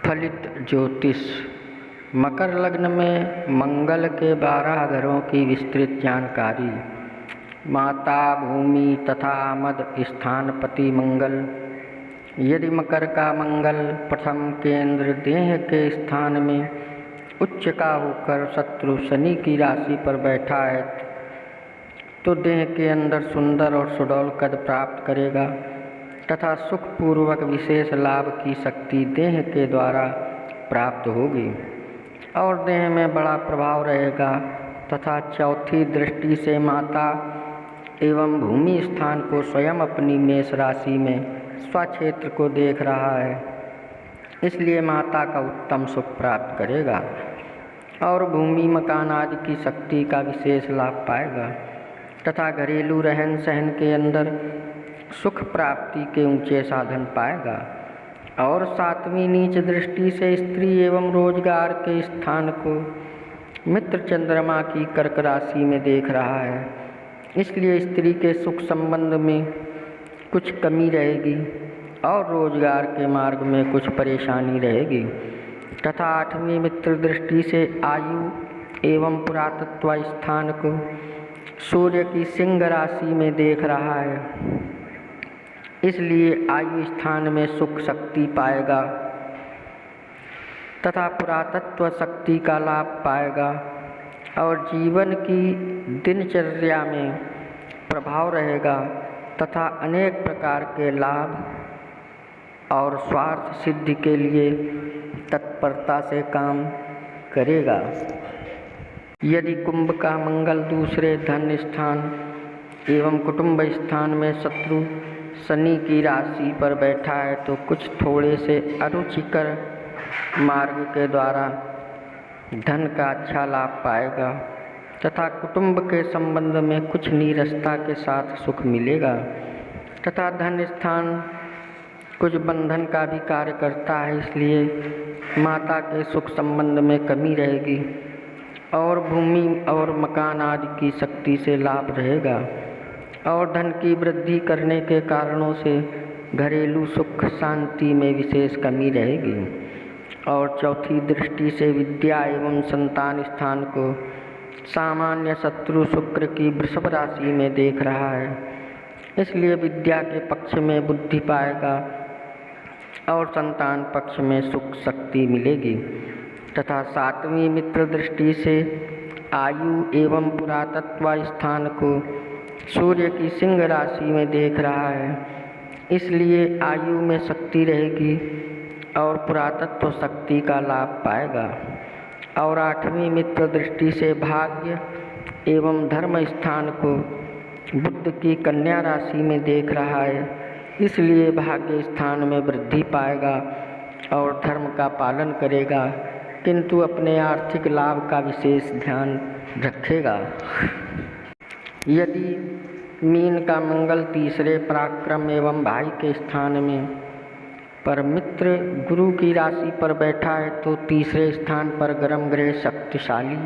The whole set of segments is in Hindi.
फलित ज्योतिष। मकर लग्न में मंगल के 12 घरों की विस्तृत जानकारी। माता, भूमि तथा मद स्थानपति मंगल। यदि मकर का मंगल प्रथम केंद्र देह के स्थान में उच्च का होकर शत्रु शनि की राशि पर बैठा है तो देह के अंदर सुंदर और सुडौल कद प्राप्त करेगा तथा सुखपूर्वक विशेष लाभ की शक्ति देह के द्वारा प्राप्त होगी और देह में बड़ा प्रभाव रहेगा तथा चौथी दृष्टि से माता एवं भूमि स्थान को स्वयं अपनी मेष राशि में स्वक्षेत्र को देख रहा है, इसलिए माता का उत्तम सुख प्राप्त करेगा और भूमि मकान आदि की शक्ति का विशेष लाभ पाएगा तथा घरेलू रहन सहन के अंदर सुख प्राप्ति के ऊंचे साधन पाएगा। और सातवीं नीच दृष्टि से स्त्री एवं रोजगार के स्थान को मित्र चंद्रमा की कर्क राशि में देख रहा है, इसलिए स्त्री के सुख संबंध में कुछ कमी रहेगी और रोजगार के मार्ग में कुछ परेशानी रहेगी तथा आठवीं मित्र दृष्टि से आयु एवं पुरातत्व स्थान को सूर्य की सिंह राशि में देख रहा है, इसलिए आयु स्थान में सुख शक्ति पाएगा तथा पुरातत्व शक्ति का लाभ पाएगा और जीवन की दिनचर्या में प्रभाव रहेगा तथा अनेक प्रकार के लाभ और स्वार्थ सिद्धि के लिए तत्परता से काम करेगा। यदि कुंभ का मंगल दूसरे धन स्थान एवं कुटुंब स्थान में शत्रु शनि की राशि पर बैठा है तो कुछ थोड़े से अरुचिकर मार्ग के द्वारा धन का अच्छा लाभ पाएगा तथा कुटुंब के संबंध में कुछ नीरसता के साथ सुख मिलेगा तथा धन स्थान कुछ बंधन का भी कार्य करता है, इसलिए माता के सुख संबंध में कमी रहेगी और भूमि और मकान आदि की शक्ति से लाभ रहेगा और धन की वृद्धि करने के कारणों से घरेलू सुख शांति में विशेष कमी रहेगी। और चौथी दृष्टि से विद्या एवं संतान स्थान को सामान्य शत्रु शुक्र की वृषभ राशि में देख रहा है, इसलिए विद्या के पक्ष में बुद्धि पाएगा और संतान पक्ष में सुख शक्ति मिलेगी तथा सातवीं मित्र दृष्टि से आयु एवं पुरातत्व स्थान को सूर्य की सिंह राशि में देख रहा है, इसलिए आयु में शक्ति रहेगी और पुरातत्व शक्ति का लाभ पाएगा। और आठवीं मित्र दृष्टि से भाग्य एवं धर्म स्थान को बुध की कन्या राशि में देख रहा है, इसलिए भाग्य स्थान में वृद्धि पाएगा और धर्म का पालन करेगा किंतु अपने आर्थिक लाभ का विशेष ध्यान रखेगा। यदि मीन का मंगल तीसरे पराक्रम एवं भाई के स्थान में पर मित्र गुरु की राशि पर बैठा है तो तीसरे स्थान पर गर्म ग्रह शक्तिशाली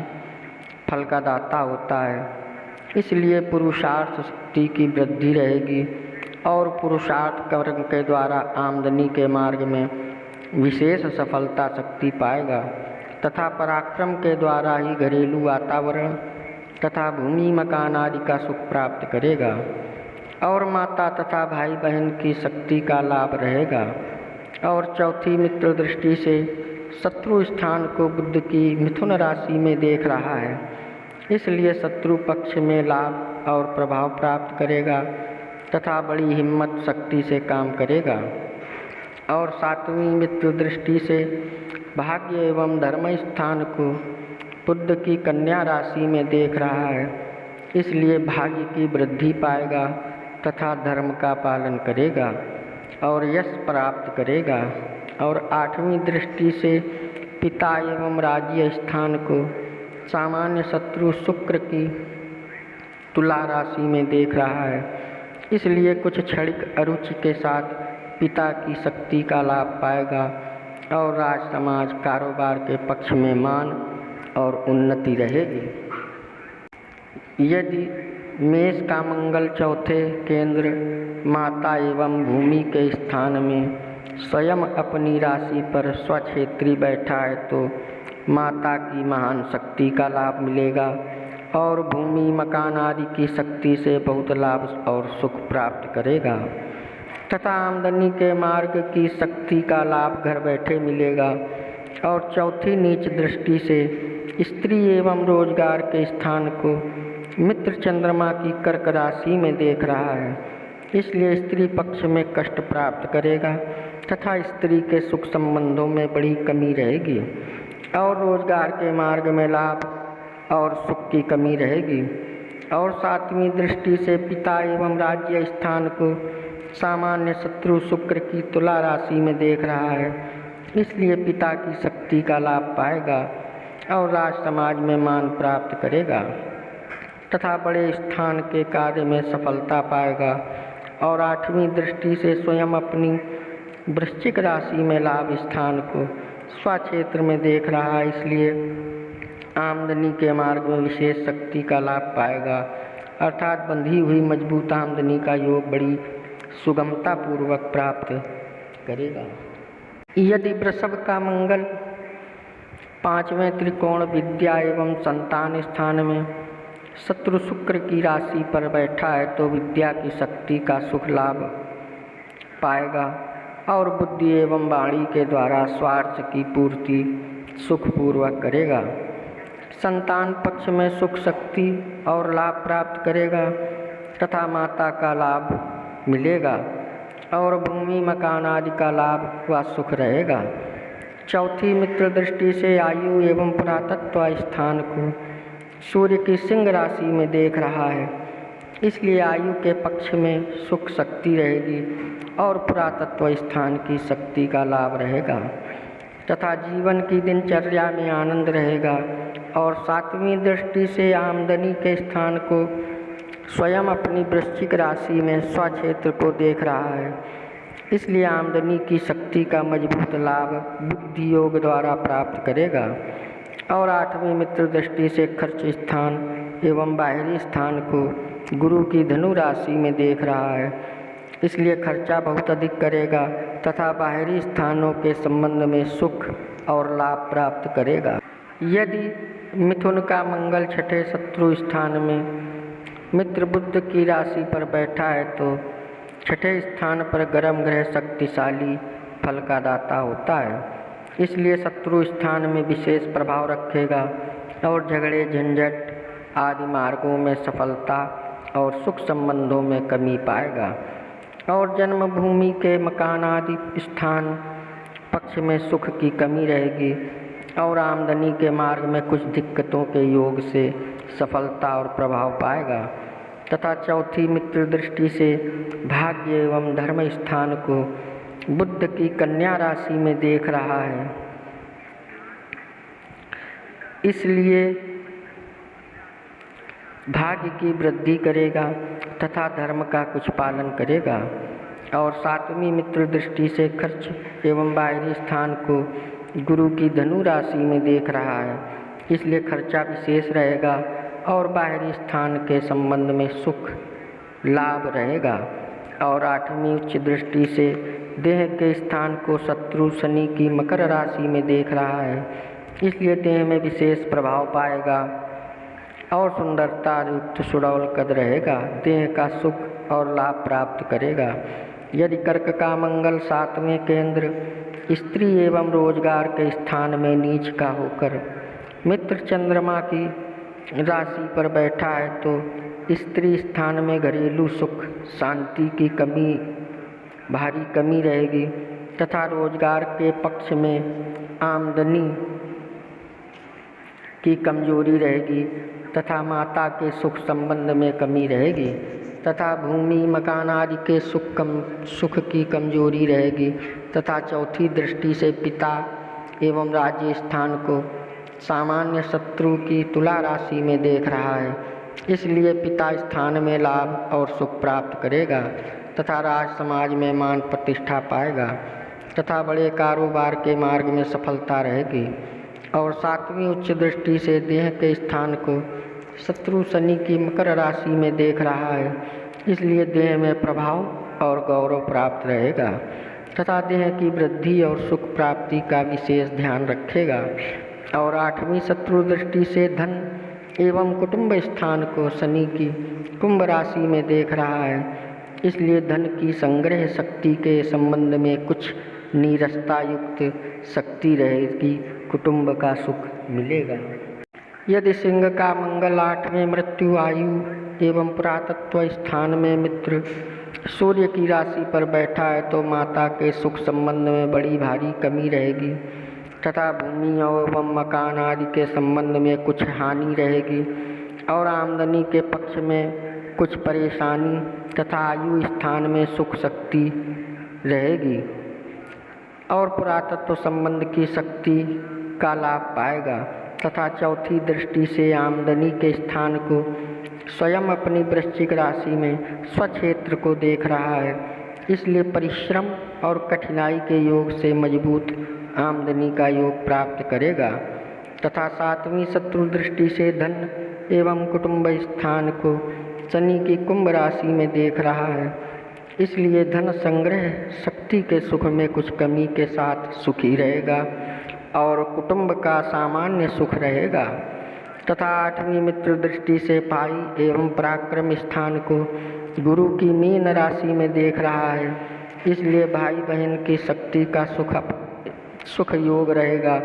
फल का दाता होता है, इसलिए पुरुषार्थ शक्ति की वृद्धि रहेगी और पुरुषार्थ कर्म के द्वारा आमदनी के मार्ग में विशेष सफलता शक्ति पाएगा तथा पराक्रम के द्वारा ही घरेलू वातावरण तथा भूमि मकान आदि का सुख प्राप्त करेगा और माता तथा भाई बहन की शक्ति का लाभ रहेगा। और चौथी मित्र दृष्टि से शत्रु स्थान को बुध की मिथुन राशि में देख रहा है, इसलिए शत्रु पक्ष में लाभ और प्रभाव प्राप्त करेगा तथा बड़ी हिम्मत शक्ति से काम करेगा। और सातवीं मित्र दृष्टि से भाग्य एवं धर्म स्थान को बुध की कन्या राशि में देख रहा है, इसलिए भाग्य की वृद्धि पाएगा तथा धर्म का पालन करेगा और यश प्राप्त करेगा। और आठवीं दृष्टि से पिता एवं राज्य स्थान को सामान्य शत्रु शुक्र की तुला राशि में देख रहा है, इसलिए कुछ क्षणिक अरुचि के साथ पिता की शक्ति का लाभ पाएगा और राज समाज कारोबार के पक्ष में मान और उन्नति रहेगी। यदि मेष का मंगल चौथे केंद्र माता एवं भूमि के स्थान में स्वयं अपनी राशि पर स्वक्षेत्री बैठा है तो माता की महान शक्ति का लाभ मिलेगा और भूमि मकान आदि की शक्ति से बहुत लाभ और सुख प्राप्त करेगा तथा आमदनी के मार्ग की शक्ति का लाभ घर बैठे मिलेगा। और चौथी नीच दृष्टि से स्त्री एवं रोजगार के स्थान को मित्र चंद्रमा की कर्क राशि में देख रहा है, इसलिए स्त्री पक्ष में कष्ट प्राप्त करेगा तथा स्त्री के सुख संबंधों में बड़ी कमी रहेगी और रोजगार के मार्ग में लाभ और सुख की कमी रहेगी। और सातवीं दृष्टि से पिता एवं राज्य स्थान को सामान्य शत्रु शुक्र की तुला राशि में देख रहा है, इसलिए पिता की शक्ति का लाभ पाएगा और राज समाज में मान प्राप्त करेगा तथा बड़े स्थान के कार्य में सफलता पाएगा। और आठवीं दृष्टि से स्वयं अपनी वृश्चिक राशि में लाभ स्थान को स्वक्षेत्र में देख रहा है, इसलिए आमदनी के मार्ग में विशेष शक्ति का लाभ पाएगा अर्थात बंधी हुई मजबूत आमदनी का योग बड़ी सुगमता पूर्वक प्राप्त करेगा। यदि वृषभ का मंगल पांचवें त्रिकोण विद्या एवं संतान स्थान में शत्रु शुक्र की राशि पर बैठा है तो विद्या की शक्ति का सुख लाभ पाएगा और बुद्धि एवं वाणी के द्वारा स्वार्थ की पूर्ति सुखपूर्वक करेगा। संतान पक्ष में सुख शक्ति और लाभ प्राप्त करेगा तथा माता का लाभ मिलेगा और भूमि मकान आदि का लाभ व सुख रहेगा। चौथी मित्र दृष्टि से आयु एवं पुरातत्व स्थान को सूर्य की सिंह राशि में देख रहा है, इसलिए आयु के पक्ष में सुख शक्ति रहेगी और पुरातत्व स्थान की शक्ति का लाभ रहेगा तथा जीवन की दिनचर्या में आनंद रहेगा। और सातवीं दृष्टि से आमदनी के स्थान को स्वयं अपनी वृश्चिक राशि में स्वक्षेत्र को देख रहा है, इसलिए आमदनी की शक्ति का मजबूत लाभ बुद्धि योग द्वारा प्राप्त करेगा। और आठवीं मित्र दृष्टि से खर्च स्थान एवं बाहरी स्थान को गुरु की धनु राशि में देख रहा है, इसलिए खर्चा बहुत अधिक करेगा तथा बाहरी स्थानों के संबंध में सुख और लाभ प्राप्त करेगा। यदि मिथुन का मंगल छठे शत्रु स्थान में मित्र बुध की राशि पर बैठा है तो छठे स्थान पर गर्म ग्रह शक्तिशाली फल का दाता होता है, इसलिए शत्रु स्थान में विशेष प्रभाव रखेगा और झगड़े झंझट आदि मार्गों में सफलता और सुख संबंधों में कमी पाएगा। और जन्मभूमि के मकान आदि स्थान पक्ष में सुख की कमी रहेगी और आमदनी के मार्ग में कुछ दिक्कतों के योग से सफलता और प्रभाव पाएगा तथा चौथी मित्र दृष्टि से भाग्य एवं धर्म स्थान को बुध की कन्या राशि में देख रहा है, इसलिए भाग्य की वृद्धि करेगा तथा धर्म का कुछ पालन करेगा। और सातवीं मित्र दृष्टि से खर्च एवं बाहरी स्थान को गुरु की धनु राशि में देख रहा है, इसलिए खर्चा विशेष रहेगा और बाहरी स्थान के संबंध में सुख लाभ रहेगा। और आठवीं उच्च दृष्टि से देह के स्थान को शत्रु शनि की मकर राशि में देख रहा है, इसलिए देह में विशेष प्रभाव पाएगा और सुंदरता युक्त सुडौल कद रहेगा, देह का सुख और लाभ प्राप्त करेगा। यदि कर्क का मंगल सातवें केंद्र स्त्री एवं रोजगार के स्थान में नीच का होकर मित्र चंद्रमा की राशि पर बैठा है तो स्त्री स्थान में घरेलू सुख शांति की कमी भारी कमी रहेगी तथा रोजगार के पक्ष में आमदनी की कमजोरी रहेगी तथा माता के सुख संबंध में कमी रहेगी तथा भूमि मकान आदि के सुख की कमजोरी रहेगी तथा चौथी दृष्टि से पिता एवं राज्य स्थान को सामान्य शत्रु की तुला राशि में देख रहा है, इसलिए पिता स्थान में लाभ और सुख प्राप्त करेगा तथा राज समाज में मान प्रतिष्ठा पाएगा तथा बड़े कारोबार के मार्ग में सफलता रहेगी। और सातवीं उच्च दृष्टि से देह के स्थान को शत्रु शनि की मकर राशि में देख रहा है, इसलिए देह में प्रभाव और गौरव प्राप्त रहेगा तथा देह की वृद्धि और सुख प्राप्ति का विशेष ध्यान रखेगा। और 8वीं शत्रु दृष्टि से धन एवं कुटुंब स्थान को शनि की कुंभ राशि में देख रहा है, इसलिए धन की संग्रह शक्ति के संबंध में कुछ नीरसता युक्त शक्ति रहेगी, कुटुंब का सुख मिलेगा। यदि सिंह का मंगल 8वें मृत्यु आयु एवं पुरातत्व स्थान में मित्र सूर्य की राशि पर बैठा है तो माता के सुख संबंध में बड़ी भारी कमी रहेगी तथा भूमि एवं मकान आदि के संबंध में कुछ हानि रहेगी और आमदनी के पक्ष में कुछ परेशानी तथा आयु स्थान में सुख शक्ति रहेगी और पुरातत्व संबंध की शक्ति का लाभ पाएगा। तथा चौथी दृष्टि से आमदनी के स्थान को स्वयं अपनी वृश्चिक राशि में स्वक्षेत्र को देख रहा है, इसलिए परिश्रम और कठिनाई के योग से मजबूत आमदनी का योग प्राप्त करेगा। तथा 7वीं शत्रु दृष्टि से धन एवं कुटुंब स्थान को शनि की कुंभ राशि में देख रहा है, इसलिए धन संग्रह शक्ति के सुख में कुछ कमी के साथ सुखी रहेगा और कुटुंब का सामान्य सुख रहेगा। तथा 8वीं मित्र दृष्टि से भाई एवं पराक्रम स्थान को गुरु की मीन राशि में देख रहा है, इसलिए भाई बहन की शक्ति का सुख योग रहेगा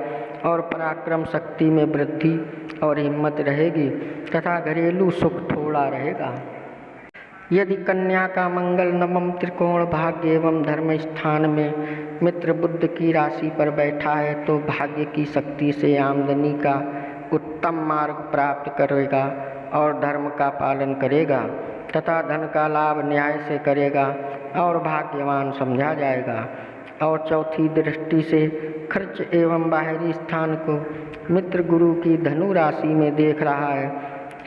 और पराक्रम शक्ति में वृद्धि और हिम्मत रहेगी तथा घरेलू सुख थोड़ा रहेगा। यदि कन्या का मंगल नवम त्रिकोण भाग्य एवं धर्म स्थान में मित्र बुध की राशि पर बैठा है तो भाग्य की शक्ति से आमदनी का उत्तम मार्ग प्राप्त करेगा और धर्म का पालन करेगा तथा धन का लाभ न्याय से करेगा और भाग्यवान समझा जाएगा। और चौथी दृष्टि से खर्च एवं बाहरी स्थान को मित्र गुरु की धनु राशि में देख रहा है,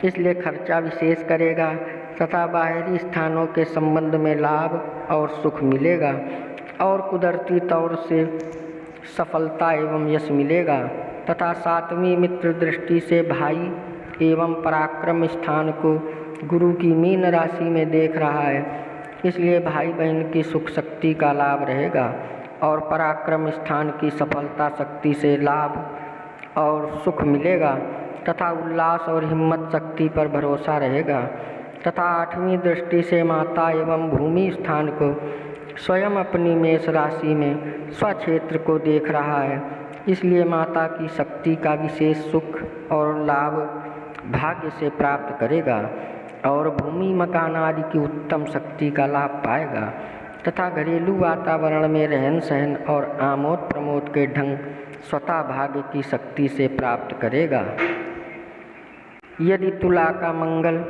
इसलिए खर्चा विशेष करेगा तथा बाहरी स्थानों के संबंध में लाभ और सुख मिलेगा और कुदरती तौर से सफलता एवं यश मिलेगा। तथा 7वीं मित्र दृष्टि से भाई एवं पराक्रम स्थान को गुरु की मीन राशि में देख रहा है, इसलिए भाई बहन की सुख शक्ति का लाभ रहेगा और पराक्रम स्थान की सफलता शक्ति से लाभ और सुख मिलेगा तथा उल्लास और हिम्मत शक्ति पर भरोसा रहेगा। तथा 8वीं दृष्टि से माता एवं भूमि स्थान को स्वयं अपनी मेष राशि में स्वक्षेत्र को देख रहा है, इसलिए माता की शक्ति का विशेष सुख और लाभ भाग्य से प्राप्त करेगा और भूमि मकान आदि की उत्तम शक्ति का लाभ पाएगा तथा घरेलू वातावरण में रहन सहन और आमोद प्रमोद के ढंग स्वतः भाग्य की शक्ति से प्राप्त करेगा। यदि तुला का मंगल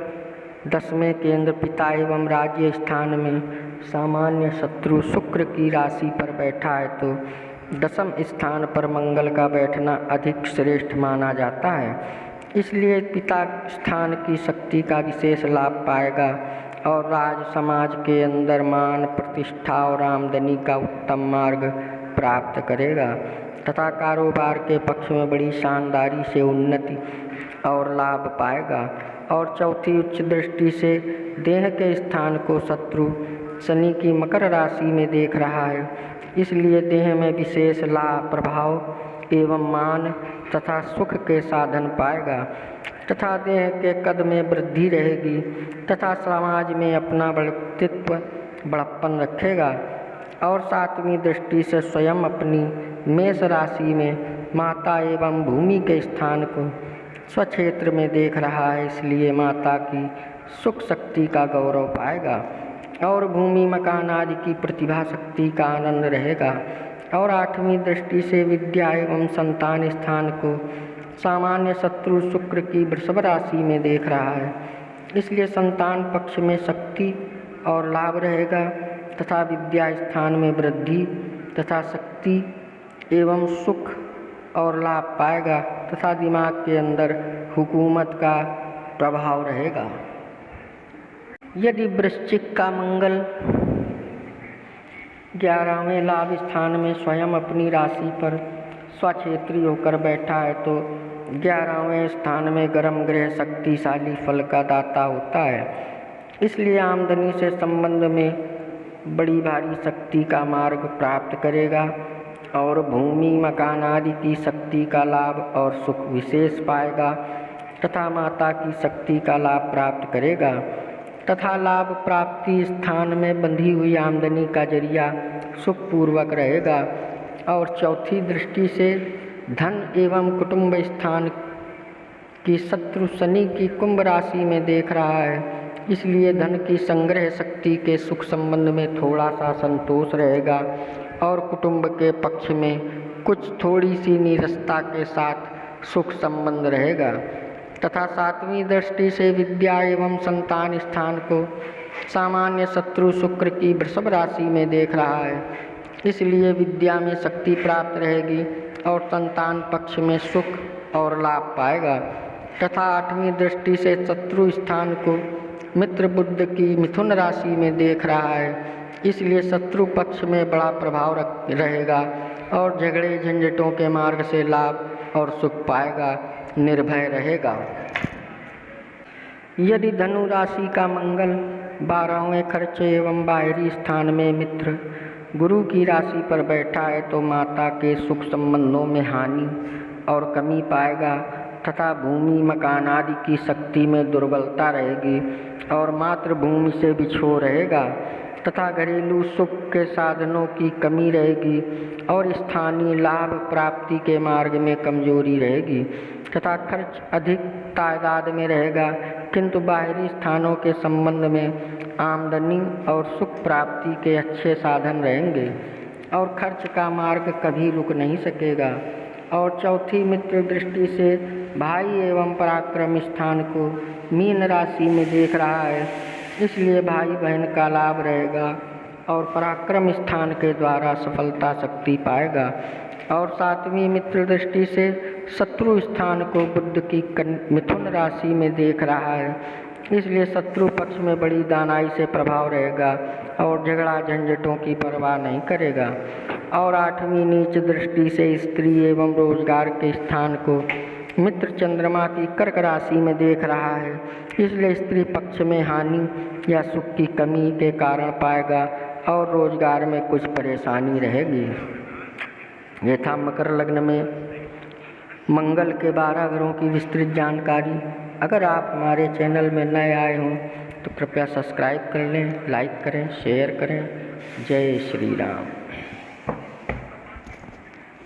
10वें केंद्र पिता एवं राज्य स्थान में सामान्य शत्रु शुक्र की राशि पर बैठा है तो 10वें स्थान पर मंगल का बैठना अधिक श्रेष्ठ माना जाता है, इसलिए पिता स्थान की शक्ति का विशेष लाभ पाएगा और राज समाज के अंदर मान प्रतिष्ठा और आमदनी का उत्तम मार्ग प्राप्त करेगा तथा कारोबार के पक्ष में बड़ी शानदारी से उन्नति और लाभ पाएगा। और चौथी उच्च दृष्टि से देह के स्थान को शत्रु शनि की मकर राशि में देख रहा है, इसलिए देह में विशेष लाभ प्रभाव एवं मान तथा सुख के साधन पाएगा तथा देह के कद में वृद्धि रहेगी तथा समाज में अपना व्यक्तित्व बड़प्पन रखेगा। और 7वीं दृष्टि से स्वयं अपनी मेष राशि में माता एवं भूमि के स्थान को स्वक्षेत्र में देख रहा है, इसलिए माता की सुख शक्ति का गौरव पाएगा और भूमि मकान आदि की प्रतिभा शक्ति का आनंद रहेगा। और 8वीं दृष्टि से विद्या एवं संतान स्थान को सामान्य शत्रु शुक्र की वृषभ राशि में देख रहा है, इसलिए संतान पक्ष में शक्ति और लाभ रहेगा तथा विद्या स्थान में वृद्धि तथा शक्ति एवं सुख और लाभ पाएगा तथा दिमाग के अंदर हुकूमत का प्रभाव रहेगा। यदि वृश्चिक का मंगल 11वें लाभ स्थान में स्वयं अपनी राशि पर स्वक्षेत्री होकर बैठा है तो 11वें स्थान में गर्म ग्रह शक्तिशाली फल का दाता होता है, इसलिए आमदनी से संबंध में बड़ी भारी शक्ति का मार्ग प्राप्त करेगा और भूमि मकान आदि की शक्ति का लाभ और सुख विशेष पाएगा तथा माता की शक्ति का लाभ प्राप्त करेगा तथा लाभ प्राप्ति स्थान में बंधी हुई आमदनी का जरिया सुखपूर्वक रहेगा। और चौथी दृष्टि से धन एवं कुटुंब स्थान की शत्रु शनि की कुंभ राशि में देख रहा है, इसलिए धन की संग्रह शक्ति के सुख संबंध में थोड़ा सा संतोष रहेगा और कुटुंब के पक्ष में कुछ थोड़ी सी नीरसता के साथ सुख संबंध रहेगा। तथा सातवीं दृष्टि से विद्या एवं संतान स्थान को सामान्य शत्रु शुक्र की वृषभ राशि में देख रहा है, इसलिए विद्या में शक्ति प्राप्त रहेगी और संतान पक्ष में सुख और लाभ पाएगा। तथा आठवीं दृष्टि से शत्रु स्थान को मित्र बुध की मिथुन राशि में देख रहा है, इसलिए शत्रु पक्ष में बड़ा प्रभाव रहेगा और झगड़े झंझटों के मार्ग से लाभ और सुख पाएगा, निर्भय रहेगा। यदि धनु राशि का मंगल 12वें खर्च एवं बाहरी स्थान में मित्र गुरु की राशि पर बैठा है तो माता के सुख संबंधों में हानि और कमी पाएगा तथा भूमि मकान आदि की शक्ति में दुर्बलता रहेगी और मातृभूमि से बिछोह रहेगा तथा घरेलू सुख के साधनों की कमी रहेगी और स्थानीय लाभ प्राप्ति के मार्ग में कमजोरी रहेगी तथा खर्च अधिक तादाद में रहेगा, किंतु बाहरी स्थानों के संबंध में आमदनी और सुख प्राप्ति के अच्छे साधन रहेंगे और खर्च का मार्ग कभी रुक नहीं सकेगा। और चौथी मित्र दृष्टि से भाई एवं पराक्रम स्थान को मीन राशि में देख रहा है, इसलिए भाई बहन का लाभ रहेगा और पराक्रम स्थान के द्वारा सफलता शक्ति पाएगा। और सातवीं मित्र दृष्टि से शत्रु स्थान को बुध की मिथुन राशि में देख रहा है, इसलिए शत्रु पक्ष में बड़ी दानाई से प्रभाव रहेगा और झगड़ा झंझटों की परवाह नहीं करेगा। और आठवीं नीच दृष्टि से स्त्री एवं रोजगार के स्थान को मित्र चंद्रमा की कर्क राशि में देख रहा है, इसलिए स्त्री पक्ष में हानि या सुख की कमी के कारण पाएगा और रोजगार में कुछ परेशानी रहेगी। ये था मकर लग्न में मंगल के 12 ग्रहों की विस्तृत जानकारी। अगर आप हमारे चैनल में नए आए हों तो कृपया सब्सक्राइब कर लें, लाइक करें, शेयर करें। जय श्री राम।